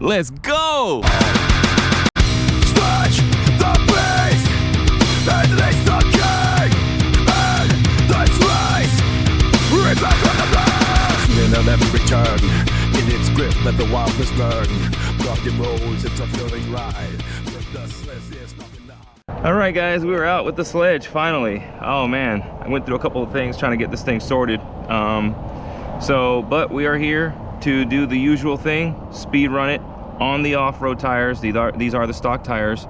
Let's go! Sledge the beast unleash the king and this race. Reback on the blast. It'll never return. In its grip, let the wildness burn. Rock and rolls, it's a thrilling ride. With the sledge, there's nothing to hide. All right, guys, we were out with the sledge finally. Oh man, I went through a couple of things trying to get this thing sorted. But we are here to do the usual thing, speed run it on the off-road tires. These are the stock tires,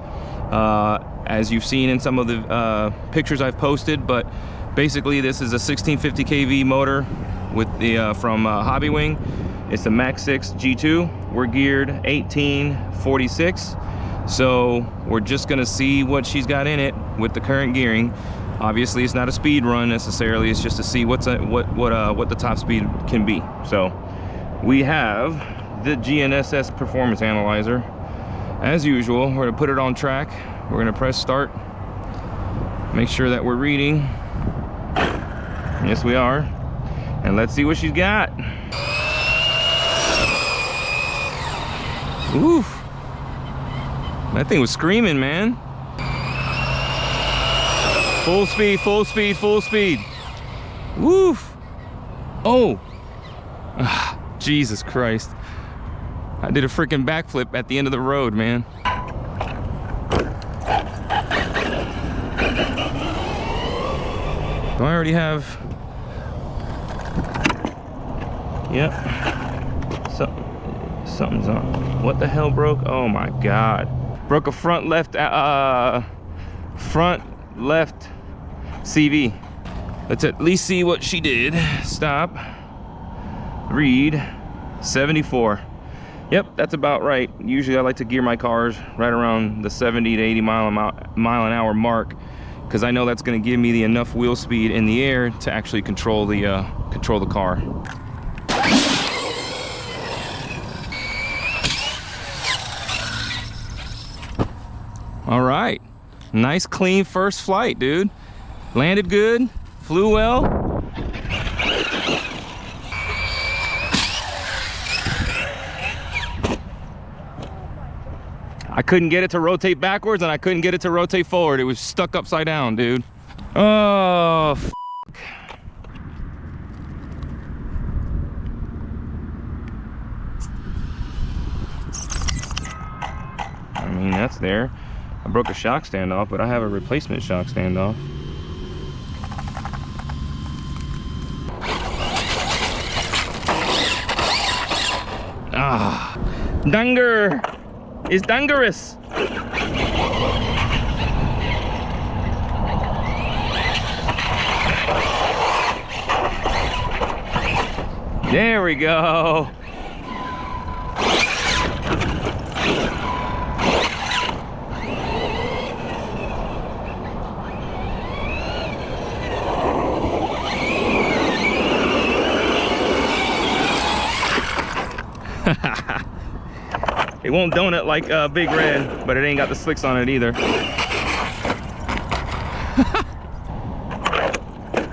as you've seen in some of the pictures I've posted. But basically, this is a 1650 kV motor with the from Hobby Wing. It's a Max 6 G2. We're geared 1846. So we're just gonna see what she's got in it with the current gearing. Obviously, it's not a speed run necessarily. It's just to see what the top speed can be. So we have the GNSS performance analyzer. As usual, we're gonna put it on track. We're gonna press start. Make sure that we're reading. Yes, we are. And let's see what she's got. Oof. That thing was screaming, man. Full speed, full speed, full speed. Woof. Oh. Jesus Christ. I did a freaking backflip at the end of the road, man. Do I already have? Yep. Something's on. What the hell broke? Oh my God. Broke a front left CV. Let's at least see what she did. Stop. Read 74. Yep, that's about right. Usually I like to gear my cars right around the 70 to 80 mile an hour mark, because I know that's going to give me the enough wheel speed in the air to actually control the car. All right, nice clean first flight, dude. Landed good, flew well. I couldn't get it to rotate backwards and I couldn't get it to rotate forward. It was stuck upside down, dude. Oh, f***. I mean, that's there. I broke a shock standoff, but I have a replacement shock standoff. Ah, Dunger is dangerous. There we go. It won't donut like Big Red, but it ain't got the slicks on it either.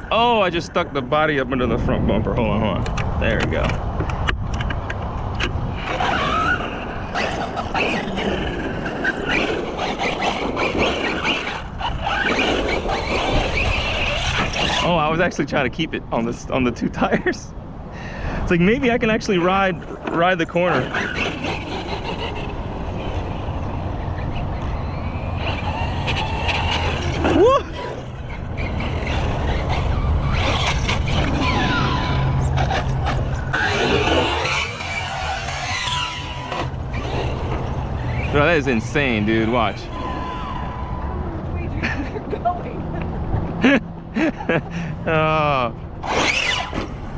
Oh, I just stuck the body up under the front bumper. Hold on. There we go. Oh, I was actually trying to keep it on the two tires. It's like maybe I can actually ride the corner. Woo! Bro, that is insane, dude. Watch. Oh.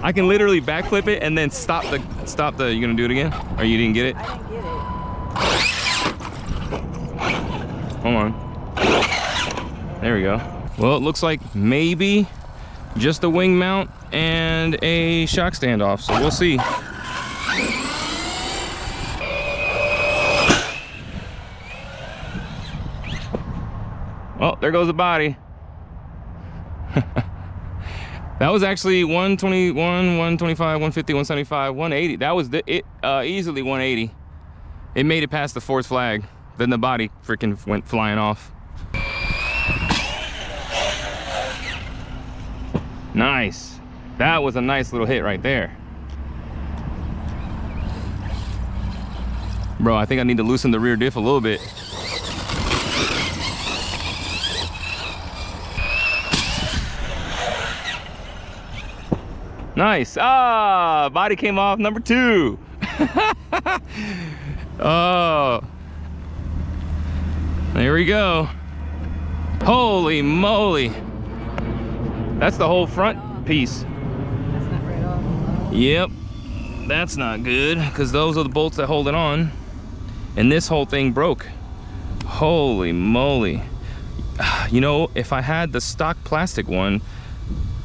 I can literally backflip it and then stop the. You gonna do it again? Or you didn't get it? I didn't get it. Hold on. There we go. Well, it looks like maybe just a wing mount and a shock standoff, so we'll see. Oh, there goes the body. That was actually 121, 125, 150, 175, 180. That was easily 180. It made it past the 4th flag. Then the body freaking went flying off. Nice. That was a nice little hit right there. Bro, I think I need to loosen the rear diff a little bit. Nice. Ah, body came off, number 2. Oh. There we go. Holy moly. That's the whole front piece. That's not right off. Yep. That's not good, because those are the bolts that hold it on. And this whole thing broke. Holy moly. You know, if I had the stock plastic one,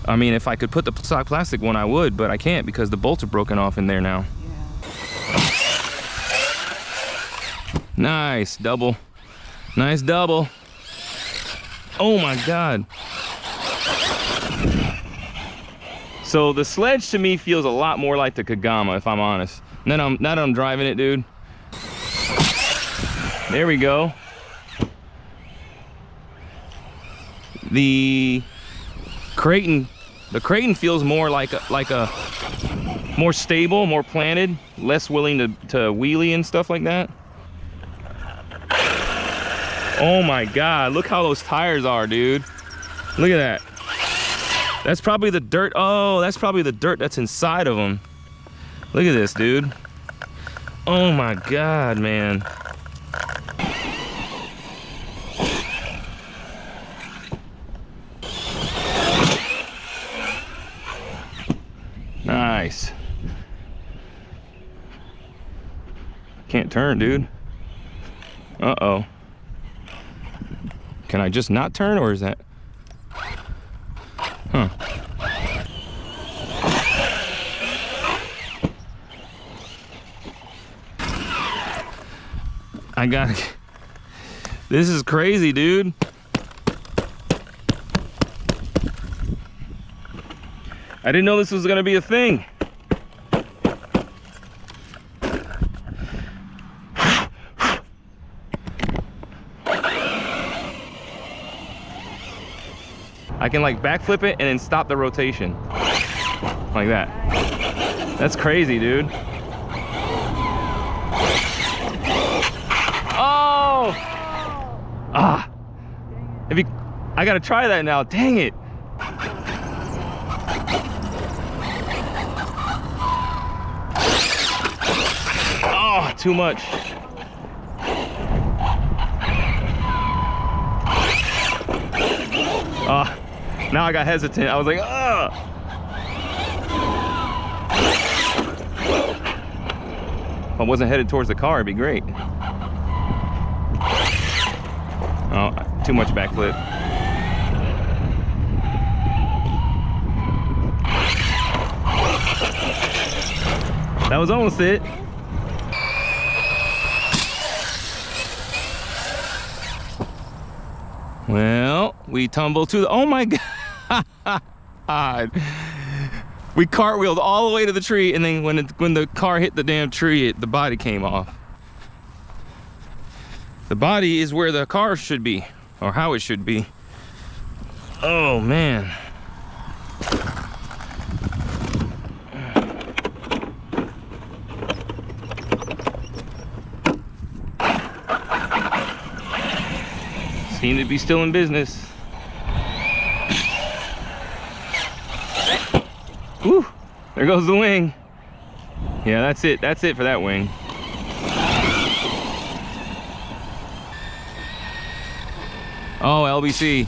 I mean, if I could put the stock plastic one, I would, but I can't because the bolts are broken off in there now. Yeah. Nice double. Nice double. Oh my God. So the Sledge to me feels a lot more like the Kagama, if I'm honest. Now that I'm driving it, dude. There we go. The Creighton feels more like a more stable, more planted, less willing to wheelie and stuff like that. Oh my God, look how those tires are, dude. Look at that. That's probably the dirt. Oh, that's probably the dirt that's inside of them. Look at this, dude. Oh my God, man. Nice. Can't turn, dude. Uh-oh. Can I just not turn, or is that? Huh. I got it. This is crazy, dude. I didn't know this was gonna be a thing. I can like backflip it and then stop the rotation. Like that. That's crazy, dude. Oh! Ah! I gotta try that now, dang it. Oh, too much. Now I got hesitant. I was like, ugh. If I wasn't headed towards the car, it'd be great. Oh, too much backflip. That was almost it. Well, we tumbled to the, oh my God. We cartwheeled all the way to the tree, and then when the car hit the damn tree, the body came off. The body is where the car should be, or how it should be. Oh man. Seem to be still in business. Whew, there goes the wing. Yeah, that's it. That's it for that wing. Oh, LBC.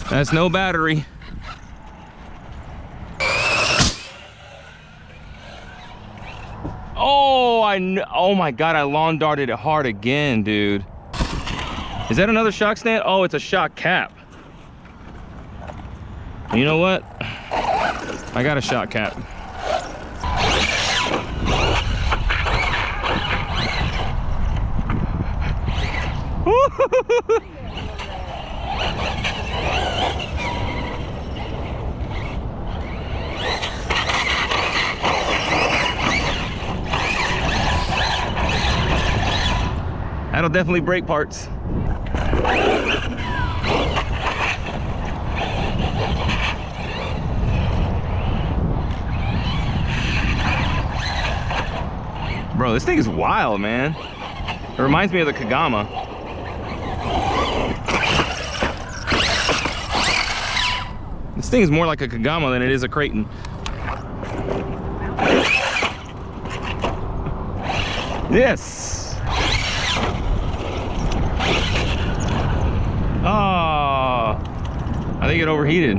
That's no battery. Oh my God, I lawn darted it hard again, dude. Is that another shock stand? Oh, it's a shock cap. You know what? I got a shock cap. That'll definitely break parts. Bro, this thing is wild, man. It reminds me of the Kagama. This thing is more like a Kagama than it is a Creighton. Yes. Oh, I think it overheated.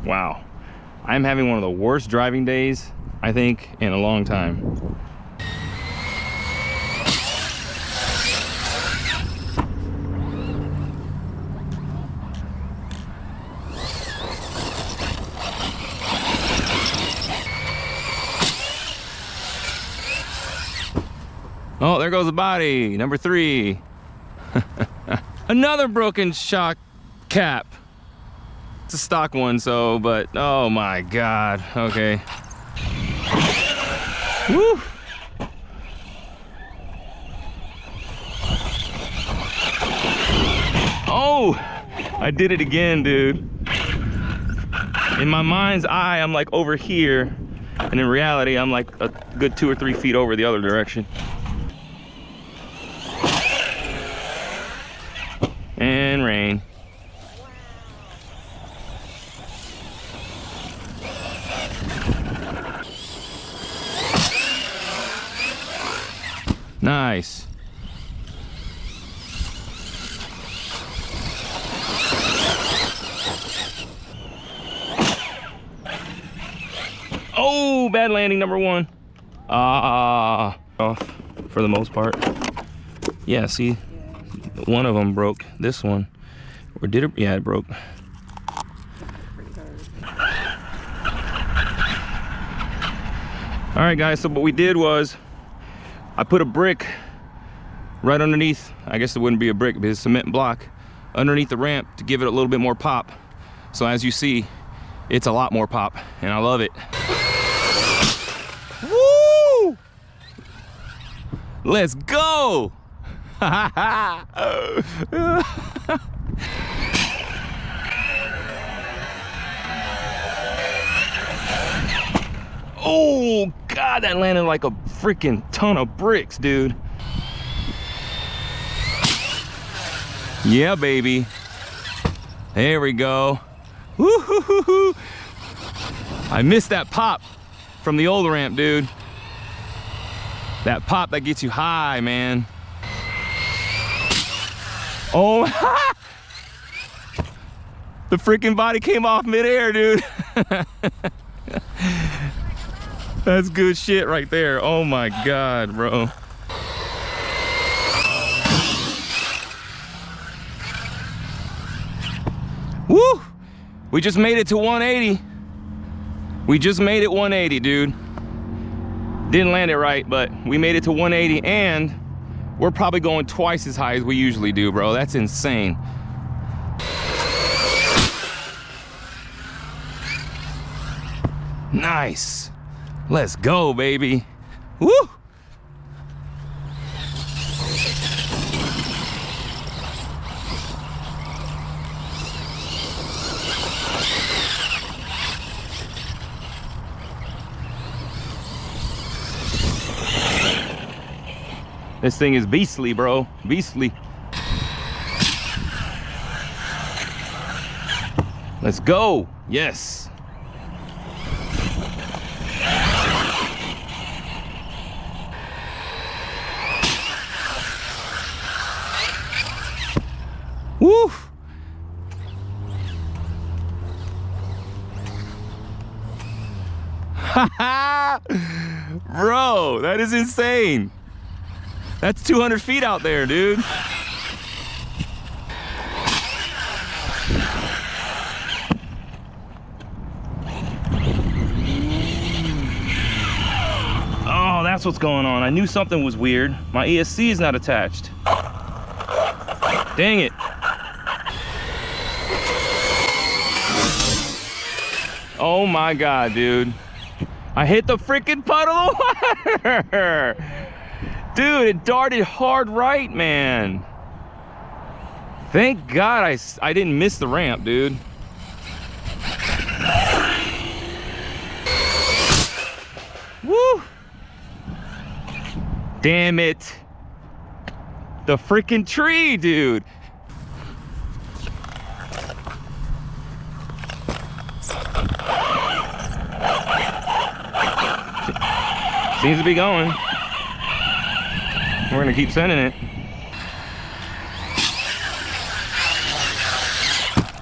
Wow, I'm having one of the worst driving days, I think, in a long time. Oh, there goes the body, number 3. Another broken shock cap. It's a stock one, so, but oh my God, okay. Woo! Oh, I did it again, dude. In my mind's eye, I'm like over here, and in reality, I'm like a good 2 or 3 feet over the other direction. And rain. Nice. Oh, bad landing, number 1. Off for the most part. Yeah, see, one of them broke. This one, or did it? Yeah, it broke. All right, guys. So what we did was, I put a brick right underneath. I guess it wouldn't be a brick, but it's a cement block underneath the ramp to give it a little bit more pop. So as you see, it's a lot more pop, and I love it. Woo! Let's go! Oh God, that landed like a freaking ton of bricks, dude. Yeah, baby. There we go. Woo-hoo-hoo-hoo. I missed that pop from the old ramp, dude. That pop that gets you high, man. Oh, the freaking body came off midair, dude. That's good shit right there. Oh my God, bro. Woo! We just made it to 180. We just made it 180, dude. Didn't land it right, but we made it to 180, and we're probably going twice as high as we usually do, bro. That's insane. Nice. Let's go, baby. Woo! This thing is beastly, bro. Beastly. Let's go. Yes. Woo! Bro, that is insane. That's 200 feet out there, dude. Oh, that's what's going on. I knew something was weird. My ESC is not attached. Dang it. Oh my God, dude. I hit the freaking puddle of water. Dude, it darted hard right, man. Thank God I didn't miss the ramp, dude. Woo! Damn it. The freaking tree, dude. Seems to be going. We're gonna keep sending it.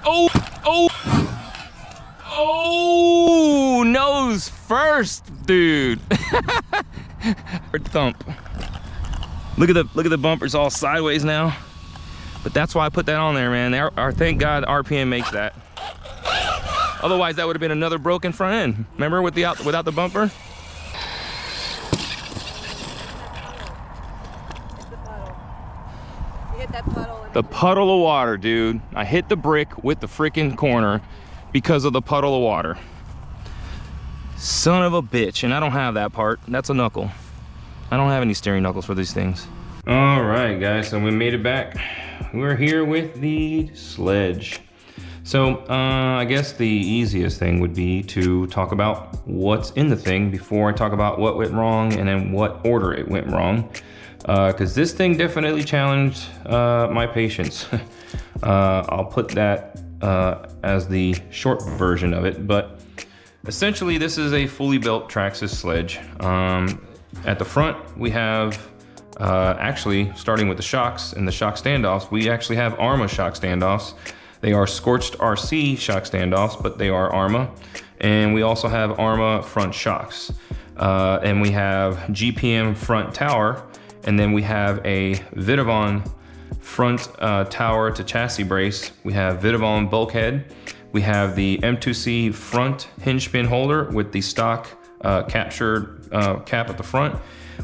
Oh, oh, oh, nose first, dude. Thump. Look at the bumpers all sideways now. But that's why I put that on there, man. Thank God RPM makes that. Otherwise, that would have been another broken front end. Remember without the bumper? The puddle of water, dude. I hit the brick with the freaking corner because of the puddle of water. Son of a bitch. And I don't have that part. That's a knuckle. I don't have any steering knuckles for these things. All right, guys. So we made it back. We're here with the Sledge. So I guess the easiest thing would be to talk about what's in the thing before I talk about what went wrong and then what order it went wrong. Because this thing definitely challenged my patience. I'll put that as the short version of it, but essentially this is a fully built Traxxas Sledge. At the front we have, actually starting with the shocks and the shock standoffs, we actually have ARMA shock standoffs. They are Scorched RC shock standoffs, but they are ARMA. And we also have ARMA front shocks. And we have GPM front tower. And then we have a Vidavon front tower to chassis brace. We have Vidavon bulkhead. We have the M2C front hinge pin holder with the stock captured cap at the front.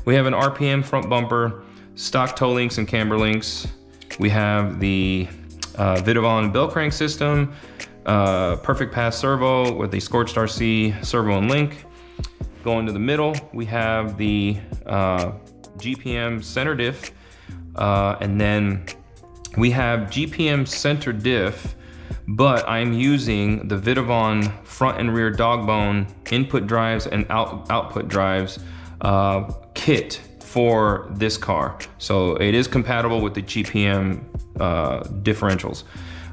We have an RPM front bumper, stock toe links and camber links. We have the Vidavon bell crank system, perfect pass servo with the Scorched RC servo and link. Going to the middle, we have the GPM center diff, and then we have GPM center diff, but I'm using the Vidavon front and rear dog bone input drives and output drives kit for this car. So it is compatible with the GPM differentials.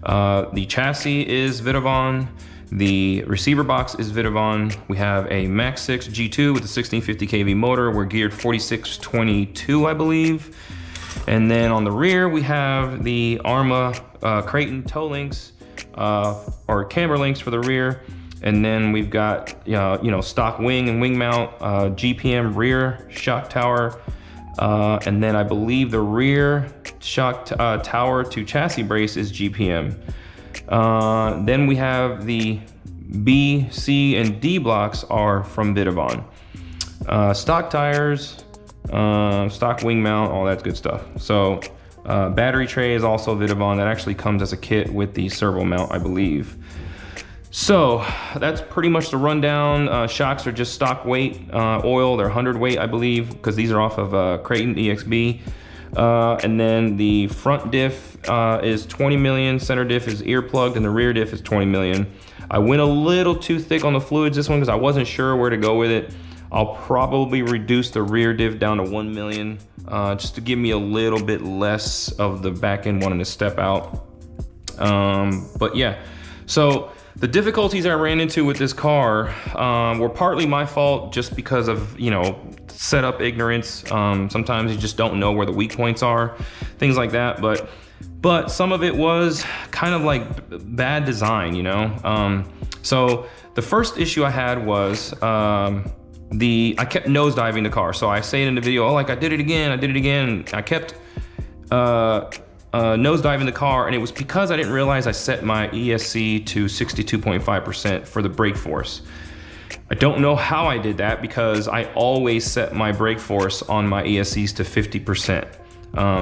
The chassis is Vidavon. The receiver box is Vidavon. We have a Max 6 G2 with a 1650 kV motor. We're geared 4622, I believe. And then on the rear, we have the ARMA Creighton toe links, or camber links for the rear. And then we've got, stock wing and wing mount, GPM rear shock tower. And then I believe the rear shock tower to chassis brace is GPM. Then we have the B, C, and D blocks are from Vidavon. Stock tires, stock wing mount, all that good stuff. So battery tray is also Vidavon. That actually comes as a kit with the servo mount, I believe. So that's pretty much the rundown. Shocks are just stock weight oil. They're 100 weight, I believe, because these are off of Creighton EXB. And then the front diff is 20 million, center diff is ear plugged, and the rear diff is 20 million. I went a little too thick on the fluids this one because I wasn't sure where to go with it. I'll probably reduce the rear diff down to 1 million just to give me a little bit less of the back end wanting to step out. But yeah, so the difficulties I ran into with this car were partly my fault just because of, setup ignorance. Sometimes you just don't know where the weak points are, things like that. But some of it was kind of like bad design, So the first issue I had was I kept nosediving the car. So I say it in the video, I did it again. I kept nosediving the car, and it was because I didn't realize I set my ESC to 62.5% for the brake force. I don't know how I did that because I always set my brake force on my ESCs to 50%.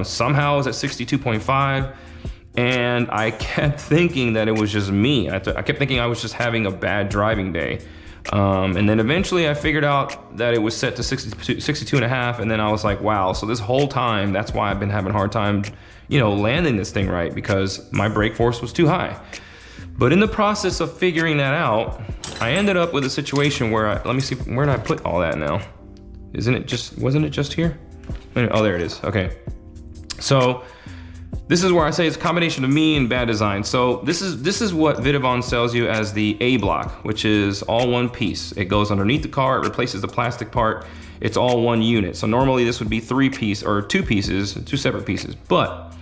Somehow I was at 62.5, And I kept thinking that it was just me. I kept thinking I was just having a bad driving day. And then eventually I figured out that it was set to 62 and a half. And then I was like, wow, so this whole time, that's why I've been having a hard time, you know, landing this thing right, because my brake force was too high. But in the process of figuring that out, I ended up with a situation where let me see, where did I put all that now? Wasn't it just here? Oh, there it is, okay. So this is where I say it's a combination of me and bad design. So this is what Vidavon sells you as the A block, which is all one piece. It goes underneath the car, it replaces the plastic part. It's all one unit. So normally this would be 3 pieces or 2 pieces, 2 separate pieces, but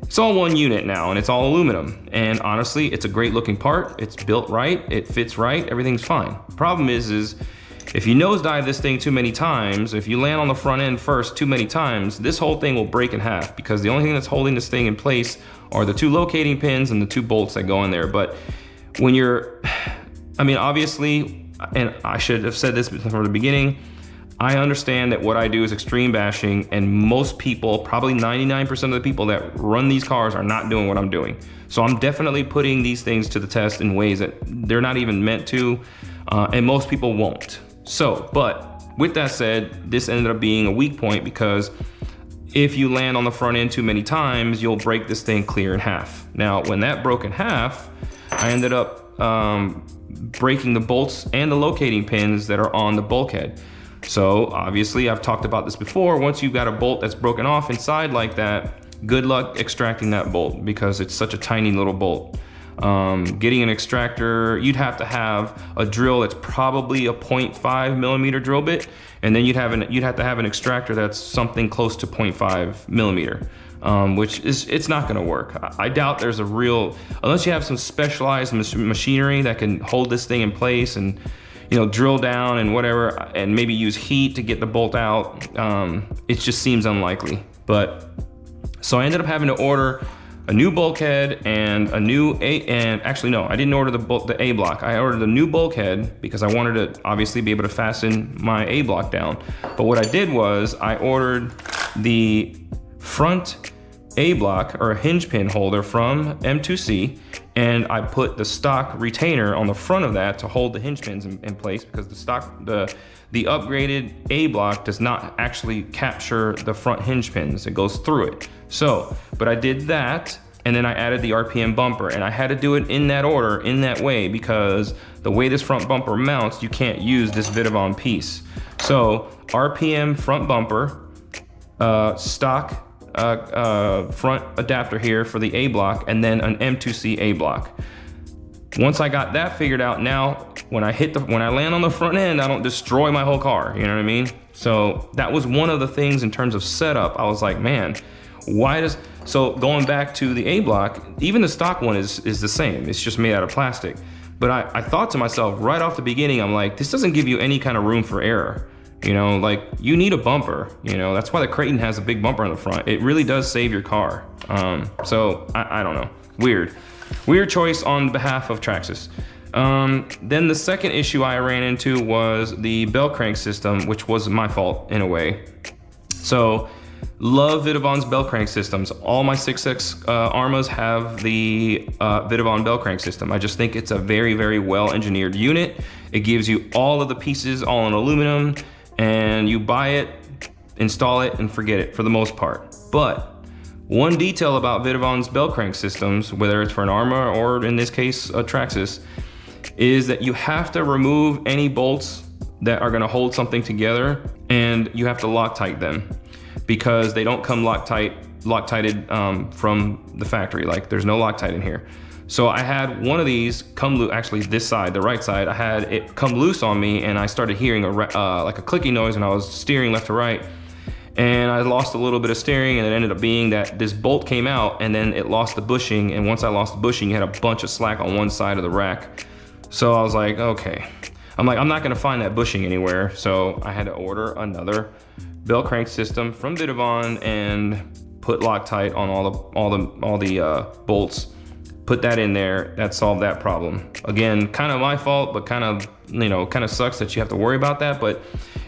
it's all one unit now and it's all aluminum. And honestly, it's a great looking part. It's built right, it fits right, everything's fine. Problem is if you nosedive this thing too many times, if you land on the front end first too many times, this whole thing will break in half, because the only thing that's holding this thing in place are the 2 locating pins and the 2 bolts that go in there. But when I mean, obviously, and I should have said this from the beginning, I understand that what I do is extreme bashing, and most people, probably 99% of the people that run these cars, are not doing what I'm doing. So I'm definitely putting these things to the test in ways that they're not even meant to, and most people won't. So, but with that said, this ended up being a weak point, because if you land on the front end too many times, you'll break this thing clear in half. Now, when that broke in half, I ended up breaking the bolts and the locating pins that are on the bulkhead. So obviously, I've talked about this before, once you've got a bolt that's broken off inside like that, good luck extracting that bolt, because it's such a tiny little bolt. Getting an extractor, you'd have to have a drill that's probably a 0.5 millimeter drill bit, and then you'd have to have an extractor that's something close to 0.5 millimeter, which it's not gonna work. I doubt there's a real, unless you have some specialized machinery that can hold this thing in place and, you know, drill down and whatever, and maybe use heat to get the bolt out. It just seems unlikely. But so I ended up having to order a new bulkhead and a new actually no, I didn't order the A block. I ordered a new bulkhead because I wanted to obviously be able to fasten my A block down. But what I did was I ordered the front A block, or a hinge pin holder, from M2C, and I put the stock retainer on the front of that to hold the hinge pins in place, because the upgraded A block does not actually capture the front hinge pins. It goes through it. So, but I did that, and then I added the RPM bumper, and I had to do it in that order, in that way, because the way this front bumper mounts, you can't use this Vidavon piece. So RPM front bumper, stock front adapter here for the A block, and then an M2C A block. Once I got that figured out, now when I land on the front end, I don't destroy my whole car, you know what I mean? So that was one of the things in terms of setup. I was like, man, so going back to the A block, even the stock one is the same. It's just made out of plastic. But I thought to myself right off the beginning, I'm like, this doesn't give you any kind of room for error. You know, like, you need a bumper, you know, that's why the Creighton has a big bumper on the front. It really does save your car. So I don't know, weird choice on behalf of Traxxas. Then the second issue I ran into was the bell crank system, which was my fault in a way. So love Vidavon's bell crank systems. All my 6X Armas have the Vidavon bell crank system. I just think it's a very, very well engineered unit. It gives you all of the pieces all in aluminum, and you buy it, install it, and forget it for the most part. But one detail about Vidavon's bell crank systems, whether it's for an Arma or in this case a Traxxas, is that you have to remove any bolts that are gonna hold something together, and you have to Loctite them, because they don't come Loctited from the factory. Like, there's no Loctite in here. So I had one of these come loose, actually this side, the right side, I had it come loose on me, and I started hearing like a clicking noise when I was steering left to right. And I lost a little bit of steering, and it ended up being that this bolt came out, and then it lost the bushing. And once I lost the bushing, you had a bunch of slack on one side of the rack. So I was like, okay. I'm not gonna find that bushing anywhere. So I had to order another bell crank system from Vidavon and put Loctite on all the bolts. put that in there, that solved that problem. Again, kind of my fault, but kind of, you know, kind of sucks that you have to worry about that, but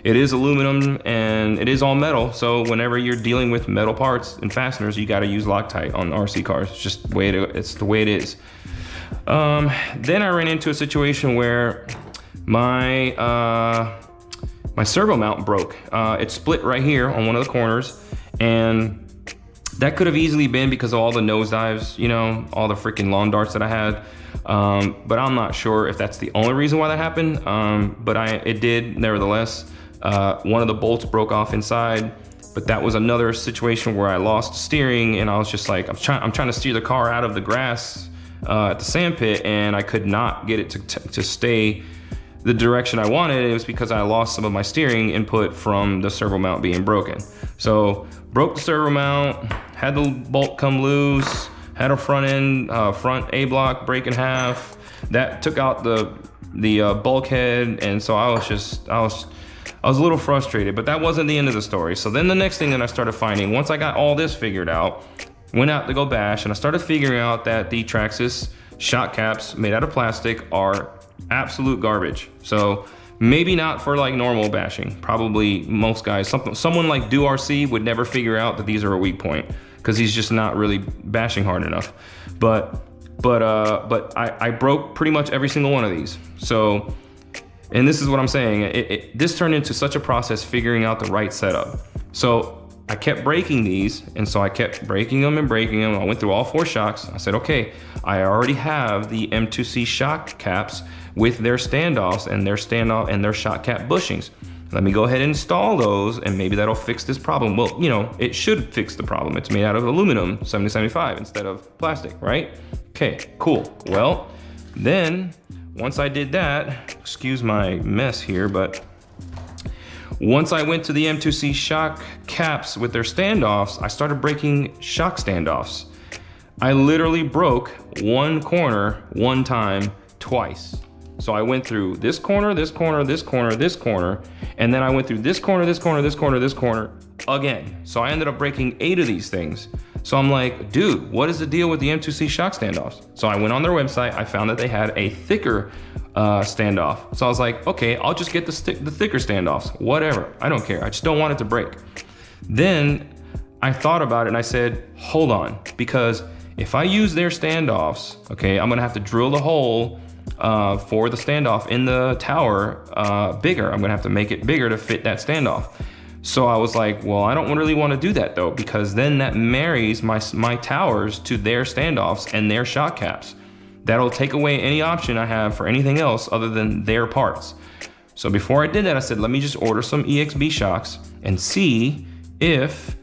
it is aluminum and it is all metal. So whenever you're dealing with metal parts and fasteners, you got to use Loctite on RC cars. It's just the way it's the way it is. Then I ran into a situation where my servo mount broke. It split right here on one of the corners, and that could have easily been because of all the nosedives, you know, all the freaking lawn darts that I had. But I'm not sure if that's the only reason why that happened. But it did nevertheless. One of the bolts broke off inside, but that was another situation where I lost steering, and I was just like, I'm trying to steer the car out of the grass at the sand pit, and I could not get it to stay the direction I wanted. It was because I lost some of my steering input from the servo mount being broken. So broke the servo mount, had the bolt come loose, had a front A block break in half. That took out the bulkhead, and so I was a little frustrated, but that wasn't the end of the story. So then the next thing that I started finding, once I got all this figured out, went out to go bash, and I started figuring out that the Traxxas shock caps made out of plastic are absolute garbage. So maybe not for like normal bashing. Probably most guys, someone like Do RC would never figure out that these are a weak point because he's just not really bashing hard enough. But I broke pretty much every single one of these. So, and this is what I'm saying. This turned into such a process figuring out the right setup. So I kept breaking these, and so I kept breaking them and breaking them. I went through all 4 shocks. I said, okay, I already have the M2C shock caps with their standoffs and their shock cap bushings. Let me go ahead and install those, and maybe that'll fix this problem. Well, you know, it should fix the problem. It's made out of aluminum 7075 instead of plastic, right? Okay, cool. Well, then once I did that, excuse my mess here, but once I went to the M2C shock caps with their standoffs, I started breaking shock standoffs. I literally broke one corner one time twice. So I went through this corner, this corner, this corner, this corner, and then I went through this corner, this corner, this corner, this corner again. So I ended up breaking 8 of these things. So I'm like, dude, what is the deal with the M2C shock standoffs? So I went on their website, I found that they had a thicker standoff. So I was like, okay, I'll just get the thicker standoffs, whatever, I don't care, I just don't want it to break. Then I thought about it and I said, hold on, because if I use their standoffs, okay, I'm gonna have to drill the hole for the standoff in the tower bigger. I'm gonna have to make it bigger to fit that standoff. So I was like, well, I don't really want to do that though, because then that marries my towers to their standoffs and their shock caps. That'll take away any option I have for anything else other than their parts. So before I did that, I said, let me just order some EXB shocks and see if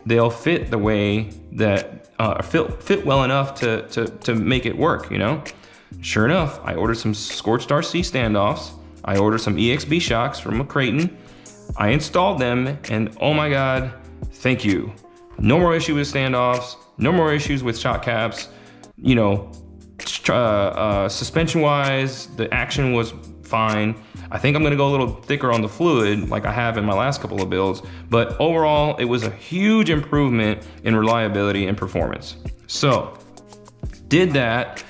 they'll fit the way that, fit well enough to make it work, you know? Sure enough, I ordered some Scorched RC standoffs. I ordered some EXB shocks from Creighton. I installed them, and oh my God, thank you. No more issue with standoffs, no more issues with shock caps. You know, suspension wise, the action was fine. I think I'm gonna go a little thicker on the fluid like I have in my last couple of builds, but overall, it was a huge improvement in reliability and performance. So, did that.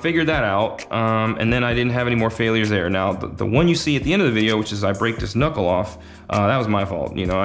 Figured that out, and then I didn't have any more failures there. Now, the one you see at the end of the video, which is I break this knuckle off, that was my fault. You know,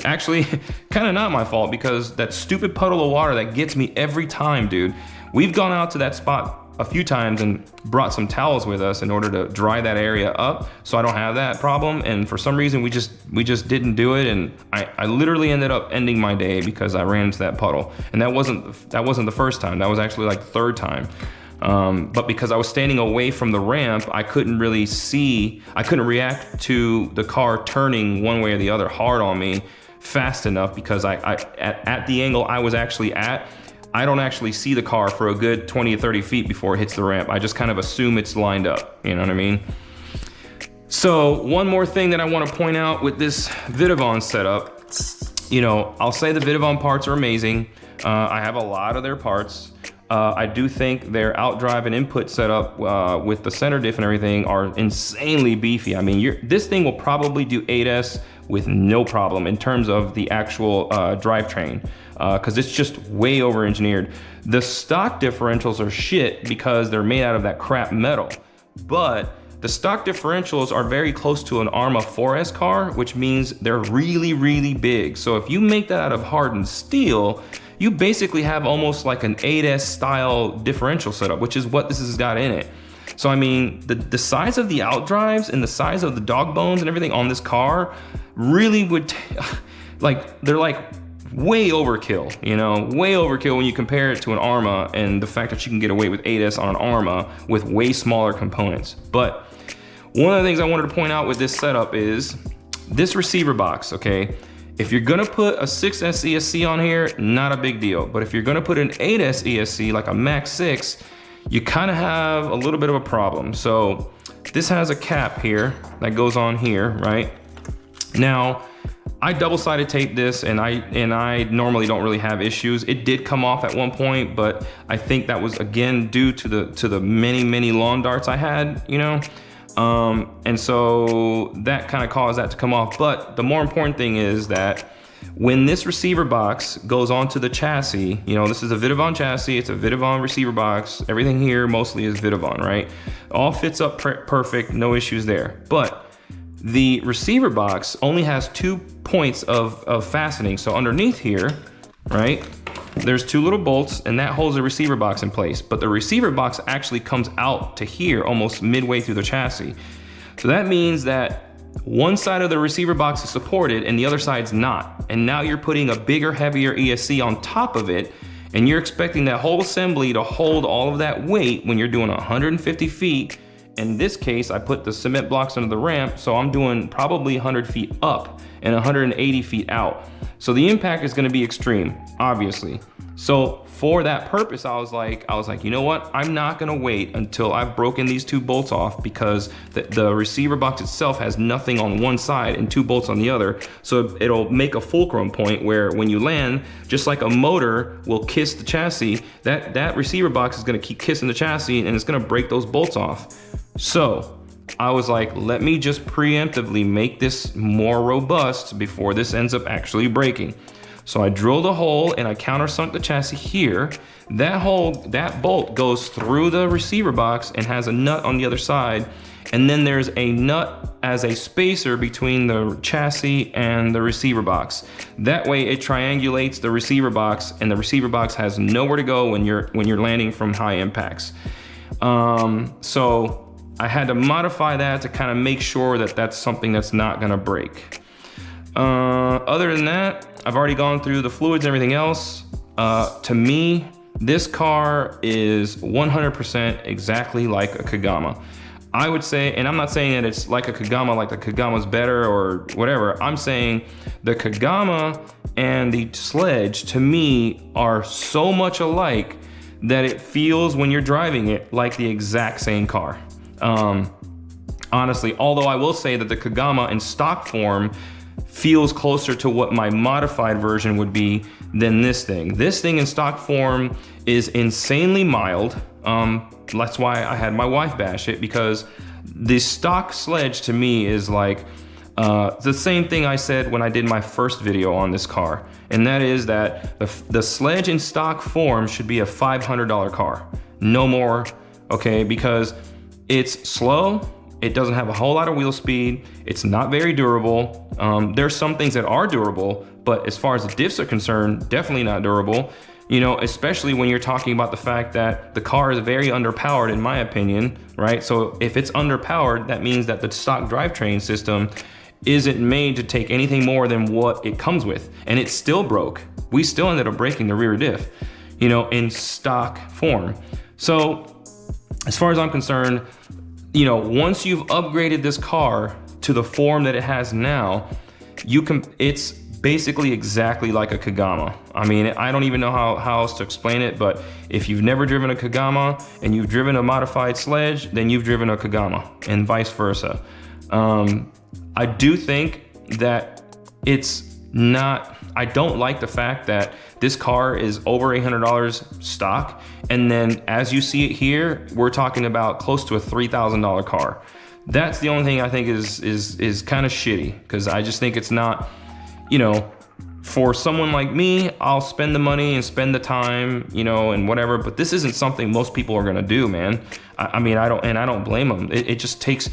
actually, kind of not my fault, because that stupid puddle of water that gets me every time, dude. We've gone out to that spot a few times and brought some towels with us in order to dry that area up so I don't have that problem, and for some reason we just didn't do it, and I literally ended up ending my day because I ran into that puddle. And that wasn't the first time, that was actually like the 3rd time. But because I was standing away from the ramp, I couldn't really see, I couldn't react to the car turning one way or the other hard on me fast enough, because at the angle I was actually at, I don't actually see the car for a good 20 or 30 feet before it hits the ramp. I just kind of assume it's lined up, you know what I mean? So one more thing that I want to point out with this Vidavon setup, you know, I'll say the Vidavon parts are amazing. I have a lot of their parts. I do think their outdrive and input setup with the center diff and everything are insanely beefy. I mean, this thing will probably do 8S with no problem in terms of the actual drivetrain, because it's just way over engineered. The stock differentials are shit because they're made out of that crap metal, but the stock differentials are very close to an ARMA 4S car, which means they're really, really big. So if you make that out of hardened steel, you basically have almost like an 8S style differential setup, which is what this has got in it. So I mean, the size of the outdrives and the size of the dog bones and everything on this car really would, they're like way overkill, you know, way overkill when you compare it to an ARMA and the fact that you can get away with 8S on an ARMA with way smaller components. But one of the things I wanted to point out with this setup is this receiver box, okay? If you're gonna put a 6S ESC on here, not a big deal. But if you're gonna put an 8S ESC, like a Max 6, you kind of have a little bit of a problem. So this has a cap here that goes on here, right? Now, I double-sided taped this, and I normally don't really have issues. It did come off at one point, but I think that was again due to the many lawn darts I had, you know. And so that kind of caused that to come off. But the more important thing is that when this receiver box goes onto the chassis, you know, this is a Vidavon chassis, it's a Vidavon receiver box. Everything here mostly is Vidavon, right? All fits up perfect, no issues there. But the receiver box only has 2 points of fastening. So underneath here, right, there's 2 little bolts, and that holds the receiver box in place. But the receiver box actually comes out to here almost midway through the chassis. So that means that one side of the receiver box is supported and the other side's not. And now you're putting a bigger, heavier ESC on top of it, and you're expecting that whole assembly to hold all of that weight when you're doing 150 feet. In this case, I put the cement blocks under the ramp, so I'm doing probably 100 feet up and 180 feet out. So the impact is gonna be extreme, obviously. So for that purpose, I was like, you know what? I'm not gonna wait until I've broken these 2 bolts off, because the receiver box itself has nothing on one side and 2 bolts on the other. So it'll make a fulcrum point where when you land, just like a motor will kiss the chassis, that receiver box is gonna keep kissing the chassis and it's gonna break those bolts off. So I was like, let me just preemptively make this more robust before this ends up actually breaking. So I drilled a hole and I countersunk the chassis here. That bolt goes through the receiver box and has a nut on the other side. And then there's a nut as a spacer between the chassis and the receiver box. That way it triangulates the receiver box, and the receiver box has nowhere to go when you're landing from high impacts. So I had to modify that to kind of make sure that that's something that's not gonna break. Other than that, I've already gone through the fluids and everything else. To me, this car is 100% exactly like a Kagama. I would say, and I'm not saying that it's like a Kagama, like the Kagama's better or whatever. I'm saying the Kagama and the Sledge, to me, are so much alike that it feels when you're driving it like the exact same car. Honestly, although I will say that the Kagama in stock form feels closer to what my modified version would be than this thing. This thing in stock form is insanely mild. That's why I had my wife bash it, because the stock Sledge to me is like the same thing I said when I did my first video on this car. And that is that the Sledge in stock form should be a $500 car, no more, okay? Because it's slow, it doesn't have a whole lot of wheel speed, it's not very durable. There's some things that are durable, but as far as the diffs are concerned, definitely not durable. You know, especially when you're talking about the fact that the car is very underpowered, in my opinion, right? So if it's underpowered, that means that the stock drivetrain system isn't made to take anything more than what it comes with. And it still broke. We still ended up breaking the rear diff, you know, in stock form. So as far as I'm concerned, you know, once you've upgraded this car to the form that it has now, it's basically exactly like a Kagama. I mean, I don't even know how else to explain it, but if you've never driven a Kagama and you've driven a modified Sledge, then you've driven a Kagama, and vice versa. I do think that it's not, I don't like the fact that this car is over $800 stock, and then as you see it here, we're talking about close to a $3,000 car. That's the only thing I think is kind of shitty, because I just think it's not, you know, for someone like me, I'll spend the money and spend the time, you know, and whatever, but this isn't something most people are gonna do, man. I mean, I don't blame them. It just takes,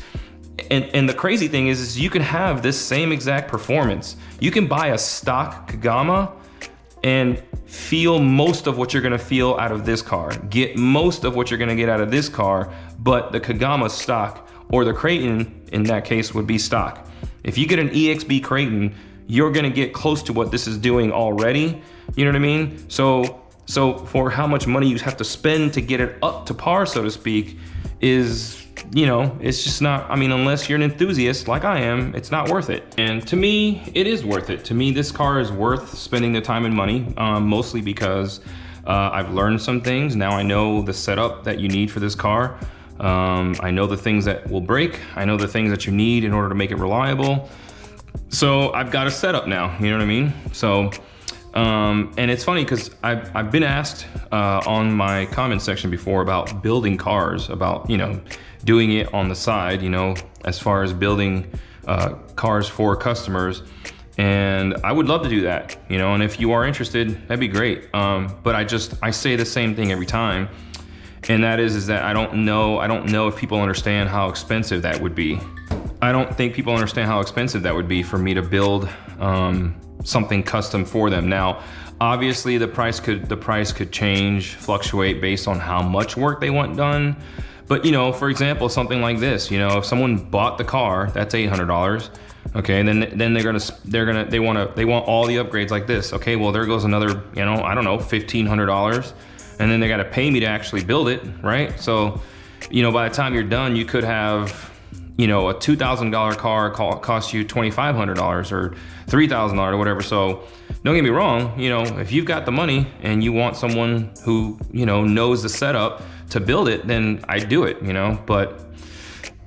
and the crazy thing is you can have this same exact performance. You can buy a stock Kagama and feel most of what you're gonna feel out of this car, get most of what you're gonna get out of this car, but the Kagama stock, or the Creighton in that case would be stock. If you get an EXB Creighton, you're gonna get close to what this is doing already. You know what I mean? So for how much money you have to spend to get it up to par, so to speak, is, you know, it's just not, I mean, unless you're an enthusiast like I am, it's not worth it. And to me, it is worth it. To me, this car is worth spending the time and money, mostly because I've learned some things. Now I know the setup that you need for this car. I know the things that will break. I know the things that you need in order to make it reliable. So I've got a setup now, you know what I mean? So, and it's funny because I've been asked on my comment section before about building cars, about, you know, doing it on the side, you know, as far as building cars for customers. And I would love to do that, you know, and if you are interested, that'd be great. But I say the same thing every time. And that is that I don't know if people understand how expensive that would be. I don't think people understand how expensive that would be for me to build something custom for them. Now, obviously the price could change, fluctuate based on how much work they want done. But, you know, for example, something like this, you know, if someone bought the car, that's $800. Okay, and then they want all the upgrades like this. Okay, well, there goes another, you know, I don't know, $1,500. And then they got to pay me to actually build it, right? So, you know, by the time you're done, you could have, you know, a $2,000 car cost you $2,500 or $3,000 or whatever. So don't get me wrong, you know, if you've got the money and you want someone who, you know, knows the setup to build it, then I do it, you know. But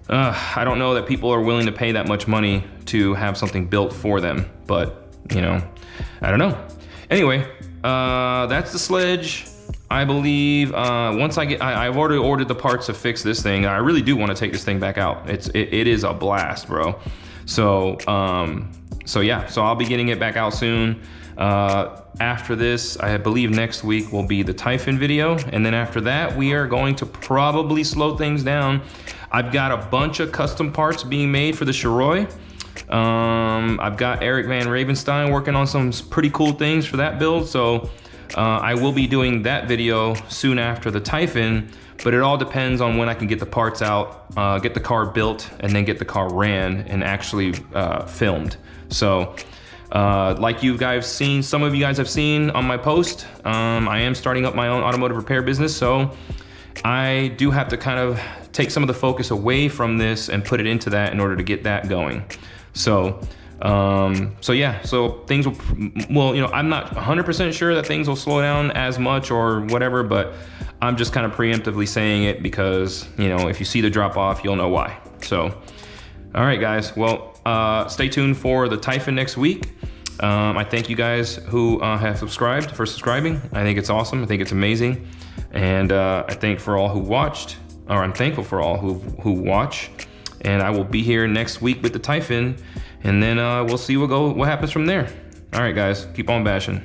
I don't know that people are willing to pay that much money to have something built for them. But, you know, I don't know. Anyway, that's the Sledge. I believe once I've already ordered the parts to fix this thing. I really do want to take this thing back out. It is a blast, bro. So yeah, so I'll be getting it back out soon. After this, I believe next week will be the Typhon video, and then after that, we are going to probably slow things down. I've got a bunch of custom parts being made for the Shiroi. I've got Eric Van Ravenstein working on some pretty cool things for that build, so I will be doing that video soon after the Typhon, but it all depends on when I can get the parts out, get the car built, and then get the car ran and actually filmed. So like you guys seen, some of you guys have seen on my post, I am starting up my own automotive repair business, so I do have to kind of take some of the focus away from this and put it into that in order to get that going. So yeah, so things will, you know, I'm not 100% sure that things will slow down as much or whatever, but I'm just kind of preemptively saying it because, you know, if you see the drop off, you'll know why. So, all right, guys, well, stay tuned for the Typhon next week. I thank you guys who have subscribed for subscribing. I think it's awesome. I think it's amazing. And I thank for all who watched, or I'm thankful for all who watch. And I will be here next week with the Typhon, and then we'll see what happens from there. All right, guys, keep on bashing.